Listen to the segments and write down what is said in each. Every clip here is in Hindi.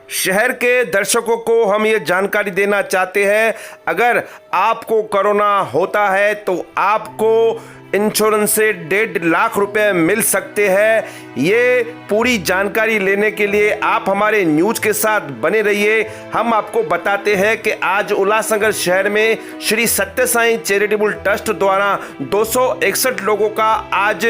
शहर के दर्शकों को हम ये जानकारी देना चाहते हैं, अगर आपको कोरोना होता है तो आपको इंश्योरेंस से 1.5 लाख रुपए मिल सकते हैं। ये पूरी जानकारी लेने के लिए आप हमारे न्यूज के साथ बने रहिए। हम आपको बताते हैं कि आज उल्लासनगर शहर में श्री सत्य साईं चैरिटेबल ट्रस्ट द्वारा 261 लोगों का आज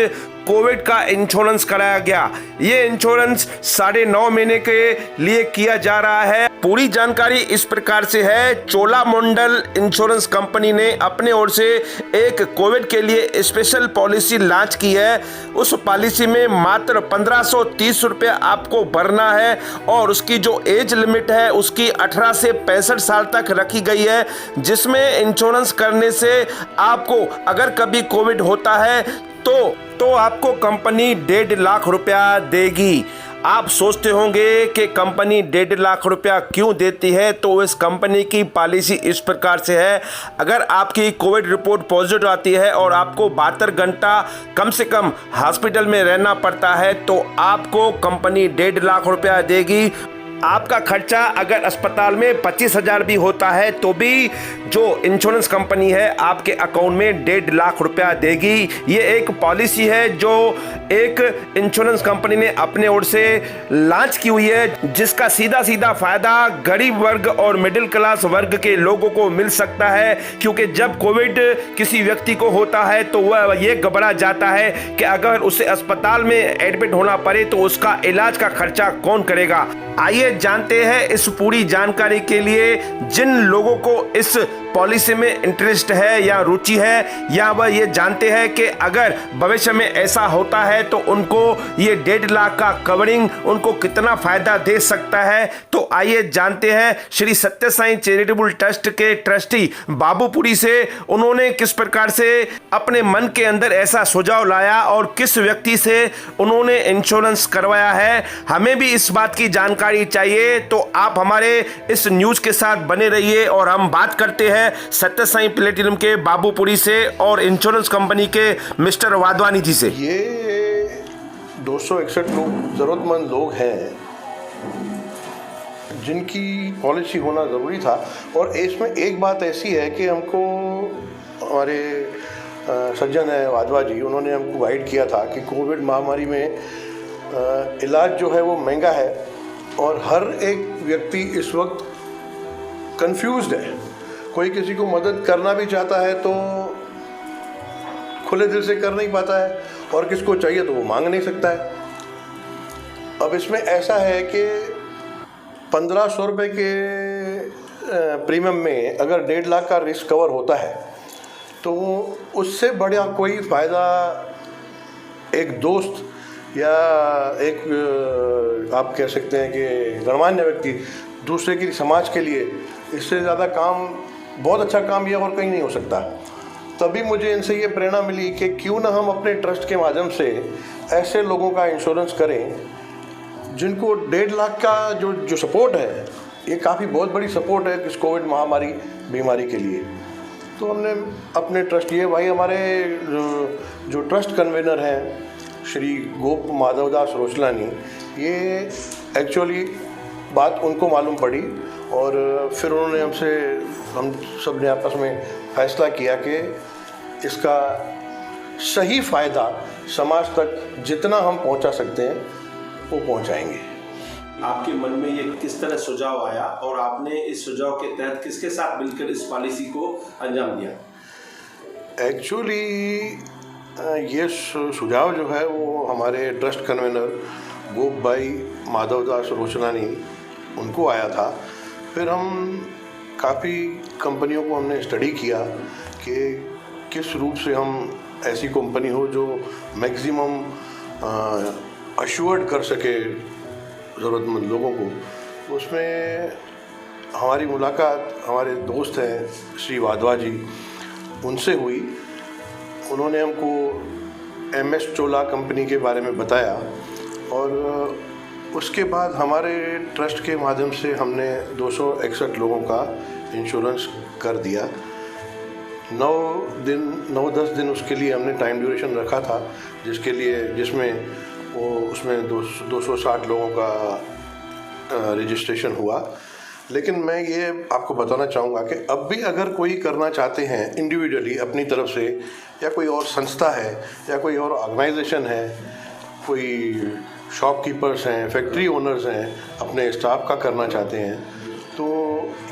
कोविड का इंश्योरेंस कराया गया। ये इंश्योरेंस 9.5 महीने के लिए किया जा रहा है। पूरी जानकारी इस प्रकार से है, चोलामंडल इंश्योरेंस कंपनी ने अपने ओर से एक कोविड के लिए स्पेशल पॉलिसी लॉन्च की है। उस पॉलिसी में मात्र 1530 रुपये आपको भरना है और उसकी जो एज लिमिट है उसकी 18 से 65 साल तक रखी गई है, जिसमें इंश्योरेंस करने से आपको अगर कभी कोविड होता है तो आपको कंपनी 1.5 लाख रुपया देगी। आप सोचते होंगे कि कंपनी 1.5 लाख रुपया क्यों देती है, तो इस कंपनी की पॉलिसी इस प्रकार से है, अगर आपकी कोविड रिपोर्ट पॉजिटिव आती है और आपको 72 घंटा कम से कम हॉस्पिटल में रहना पड़ता है तो आपको कंपनी 1.5 लाख रुपया देगी। आपका खर्चा अगर अस्पताल में 25,000 भी होता है तो भी जो इंश्योरेंस कंपनी है आपके अकाउंट में 1.5 लाख रुपया देगी। ये एक पॉलिसी है जो एक इंश्योरेंस कंपनी ने अपने ओर से लॉन्च की हुई है, जिसका सीधा सीधा फायदा गरीब वर्ग और मिडिल क्लास वर्ग के लोगों को मिल सकता है। क्योंकि जब कोविड किसी व्यक्ति को होता है तो वह ये घबरा जाता है कि अगर उसे अस्पताल में एडमिट होना पड़े तो उसका इलाज का खर्चा कौन करेगा। आइए जानते हैं इस पूरी जानकारी के लिए जिन लोगों को इस पॉलिसी में इंटरेस्ट है या रुचि है, या वह ये जानते हैं कि अगर भविष्य में ऐसा होता है तो उनको ये 1.5 लाख का कवरिंग उनको कितना फायदा दे सकता है। तो आइए जानते हैं श्री सत्य साईं चैरिटेबल ट्रस्ट के ट्रस्टी बाबूपुरी से उन्होंने किस प्रकार से अपने मन के अंदर ऐसा सुझाव लाया और किस व्यक्ति से उन्होंने इंश्योरेंस करवाया है। हमें भी इस बात की जानकारी चाहिए, तो आप हमारे इस न्यूज के साथ बने रहिए और हम बात करते हैं सत्य साईं प्लेटिनम के बाबूपुरी से और इंश्योरेंस कंपनी के मिस्टर वाधवानी जी से। ये 261 लोग जरूरतमंद लोग हैं जिनकी पॉलिसी होना ज़रूरी था। और इसमें एक बात ऐसी है कि हमको हमारे सज्जन है वाधवा जी, उन्होंने हमको गाइड किया था कि कोविड महामारी में इलाज जो है वो महंगा है और हर एक व्यक्ति इस वक्त कंफ्यूज्ड है। कोई किसी को मदद करना भी चाहता है तो खुले दिल से कर नहीं पाता है और किसको चाहिए तो वो मांग नहीं सकता है। अब इसमें ऐसा है कि 1500 रुपये के प्रीमियम में अगर 1.5 लाख का रिस्क कवर होता है तो उससे बढ़िया कोई फ़ायदा एक दोस्त या एक आप कह सकते हैं कि गणमान्य व्यक्ति दूसरे की समाज के लिए इससे ज़्यादा काम, बहुत अच्छा काम ये और कहीं नहीं हो सकता। तभी मुझे इनसे ये प्रेरणा मिली कि क्यों ना हम अपने ट्रस्ट के माध्यम से ऐसे लोगों का इंश्योरेंस करें जिनको 1.5 लाख का जो सपोर्ट है, ये काफ़ी बहुत बड़ी सपोर्ट है इस कोविड महामारी बीमारी के लिए। तो हमने अपने ट्रस्ट, ये भाई हमारे जो ट्रस्ट कन्वीनर हैं श्री गोप माधवदास रोचलानी, ये एक्चुअली बात उनको मालूम पड़ी और फिर उन्होंने हम सब ने आपस में फैसला किया कि इसका सही फ़ायदा समाज तक जितना हम पहुंचा सकते हैं वो पहुंचाएंगे। आपके मन में ये किस तरह सुझाव आया और आपने इस सुझाव के तहत किसके साथ मिलकर इस पॉलिसी को अंजाम दिया? एक्चुअली ये सुझाव जो है वो हमारे ट्रस्ट कन्वीनर गोप भाई माधवदास रोचलानी उनको आया था। फिर हम काफ़ी कंपनियों को हमने स्टडी किया कि किस रूप से हम ऐसी कंपनी हो जो मैक्सिमम अश्योर्ड कर सके ज़रूरतमंद लोगों को। उसमें हमारी मुलाकात हमारे दोस्त हैं श्री वाधवा जी, उनसे हुई। उन्होंने हमको MS चोला कंपनी के बारे में बताया और उसके बाद हमारे ट्रस्ट के माध्यम से हमने 261 लोगों का इंश्योरेंस कर दिया। 9-10 दिन उसके लिए हमने टाइम ड्यूरेशन रखा था, जिसमें 260 लोगों का रजिस्ट्रेशन हुआ। लेकिन मैं ये आपको बताना चाहूँगा कि अब भी अगर कोई करना चाहते हैं इंडिविजुअली अपनी तरफ से, या कोई और संस्था है या कोई और ऑर्गेनाइजेशन है, कोई शॉपकीपर्स हैं, फैक्ट्री ओनर्स हैं, अपने स्टाफ का करना चाहते हैं, तो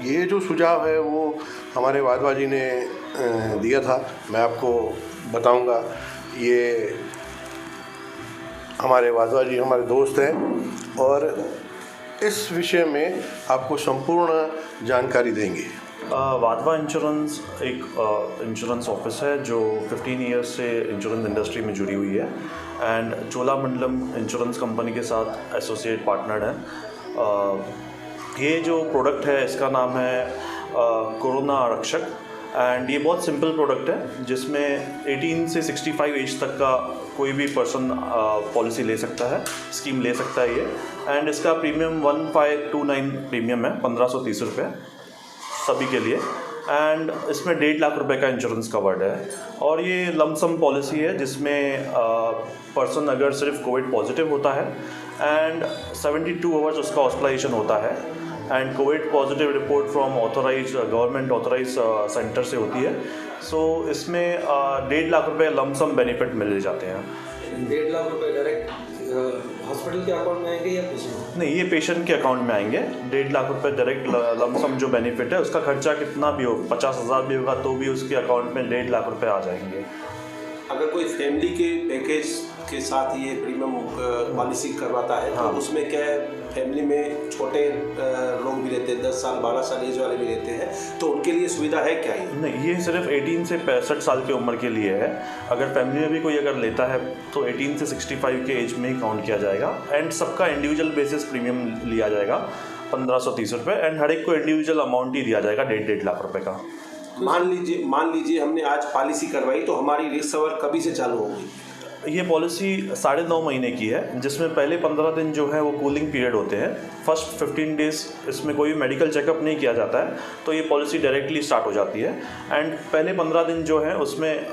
ये जो सुझाव है वो हमारे वाधवा जी ने दिया था। मैं आपको बताऊंगा, ये हमारे वाधवा जी हमारे दोस्त हैं और इस विषय में आपको संपूर्ण जानकारी देंगे। वाधवा इंश्योरेंस एक इंश्योरेंस ऑफिस है जो 15 ईयर्स से इंश्योरेंस इंडस्ट्री में जुड़ी हुई है एंड चोलामंडलम इंश्योरेंस कंपनी के साथ एसोसिएट पार्टनर है। ये जो प्रोडक्ट है इसका नाम है कोरोना आरक्षक एंड ये बहुत सिंपल प्रोडक्ट है जिसमें 18 से 65 एज तक का कोई भी पर्सन पॉलिसी ले सकता है, स्कीम ले सकता है ये। एंड इसका प्रीमियम 1529 प्रीमियम है, 1530 रुपये सभी के लिए। एंड इसमें 1.5 लाख रुपए का इंश्योरेंस कवर्ड है और ये लमसम पॉलिसी है जिसमें पर्सन अगर सिर्फ कोविड पॉजिटिव होता है एंड 72 आवर्स उसका हॉस्पिटलाइजेशन होता है and COVID positive report from authorise government authorise centre से होती है। सो इसमें 1.5 लाख रुपए लमसम बेनिफिट मिल जाते हैं। 1.5 लाख रुपए डायरेक्ट हॉस्पिटल के अकाउंट में आएंगे या पेशेंट? नहीं, ये पेशेंट के अकाउंट में आएंगे। 1.5 लाख रुपए डायरेक्ट लमसम जो बेनिफिट है उसका खर्चा कितना भी हो, 50,000 भी होगा तो भी उसके अकाउंट में 1.5 लाख रुपए आ जाएंगे। अगर कोई फैमिली के पैकेज के साथ ये प्रीमियम पॉलिसी करवाता है तो उसमें क्या है, फैमिली में छोटे लोग भी रहते हैं, 10 साल 12 साल एज वाले भी रहते हैं, तो उनके लिए सुविधा है क्या? नहीं, ये सिर्फ 18 से 65 साल की उम्र के लिए है। अगर फैमिली में भी कोई अगर लेता है तो 18 से 65 के एज में ही काउंट किया जाएगा एंड सबका इंडिविजुअल बेसिस प्रीमियम लिया जाएगा 1530 रुपये एंड हर एक को इंडिविजुअल अमाउंट ही दिया जाएगा 1.5 लाख रुपए का। मान लीजिए हमने आज पॉलिसी करवाई तो हमारी रिस्क कवर कभी से चालू होगी? ये पॉलिसी 9.5 महीने की है जिसमें पहले 15 दिन जो है वो कूलिंग पीरियड होते हैं। फर्स्ट 15 डेज इसमें कोई भी मेडिकल चेकअप नहीं किया जाता है तो ये पॉलिसी डायरेक्टली स्टार्ट हो जाती है एंड पहले 15 दिन जो है उसमें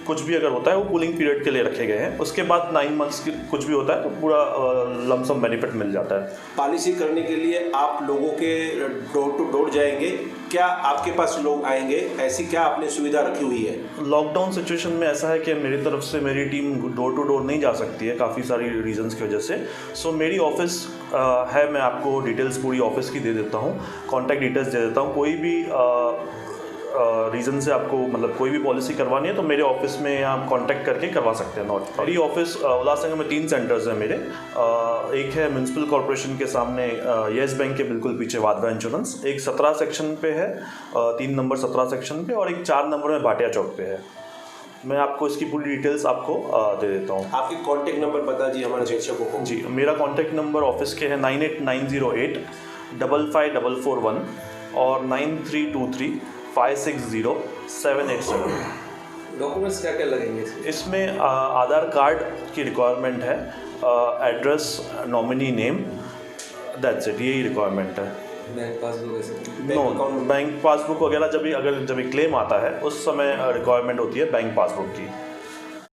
कुछ भी अगर होता है वो कूलिंग पीरियड के लिए रखे गए हैं। उसके बाद 9 मंथ्स की कुछ भी होता है तो पूरा लमसम बेनिफिट मिल जाता है। पॉलिसी करने के लिए आप लोगों के डोर टू डोर जाएंगे, क्या आपके पास लोग आएंगे, ऐसी क्या आपने सुविधा रखी हुई है? लॉकडाउन सिचुएशन में ऐसा है कि मेरी तरफ से मेरी टीम डोर टू डोर नहीं जा सकती है काफ़ी सारी रीजंस की वजह से। सो मेरी ऑफिस है, मैं आपको डिटेल्स पूरी ऑफिस की दे देता हूँ, कॉन्टैक्ट डिटेल्स दे देता हूँ। कोई भी रीज़न से आपको मतलब कोई भी पॉलिसी करवानी है तो मेरे ऑफिस में आप कांटेक्ट करके करवा सकते हैं। मेरी ऑफिस उल्लासनगर में 3 सेंटर्स हैं मेरे। एक है म्यूनसिपल कॉर्पोरेशन के सामने येस बैंक के बिल्कुल पीछे वाधवा इंश्योरेंस, एक 17 सेक्शन पे है, 3 नंबर 17 सेक्शन पे, और एक 4 नंबर में भाटिया चौक पे है। मैं आपको इसकी पूरी डिटेल्स आपको दे देता हूँ। आपकी कॉन्टैक्ट नंबर बता दीजिए हमारे दर्शकों को। जी, मेरा कॉन्टैक्ट नंबर ऑफिस के है 9890855441 और 9323560787। डॉक्यूमेंट्स क्या क्या लगेंगे इसमें आधार कार्ड की रिक्वायरमेंट है, address, nominee name, that's it, यही रिक्वायरमेंट है। बैंक पासबुक ऐसे? नो, बैंक पासबुक वगैरह जब भी क्लेम आता है उस समय रिक्वायरमेंट होती है बैंक पासबुक की।